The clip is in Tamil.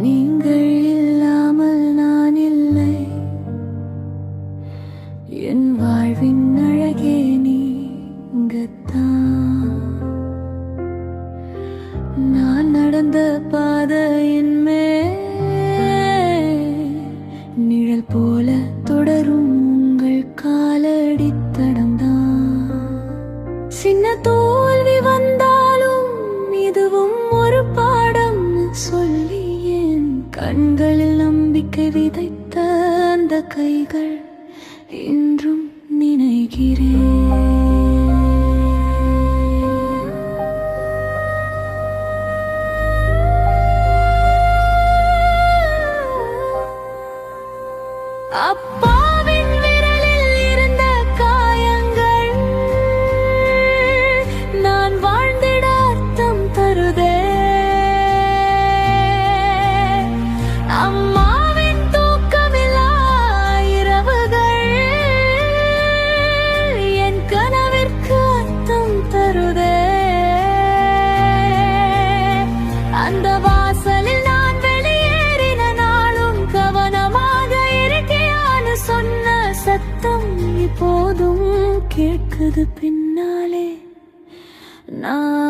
நீங்கள் இல்லாமல் நான் இல்லை. என் வாழ்வின் அழகே நீங்கத்தான். நான் நடந்த பாதையின் நிழல் போல தொடரும் உங்கள் காலடி தடம்தான். சின்ன தோல்வி வந்தாலும் இதுவும் ஒரு பாடம் சொல்லி என் கண்களில் நம்பிக்கை விதைத்த அந்த கைகள் இன்றும் நினைக்கிறேன். அப்பாவின் விரலில் இருந்த காயங்கள் நான் வாழ்ந்திட அர்த்தம் தருதே. அம்மாவின் தூக்கமில்லா இரவுகள் என் கனவிற்கு அர்த்தம் தருதே. அந்த வாசலில் நான் வெளியேறின நாளும் கவனமாக சொன்ன சத்தம் இப்போதும் கேட்குது பின்னாலே. நான்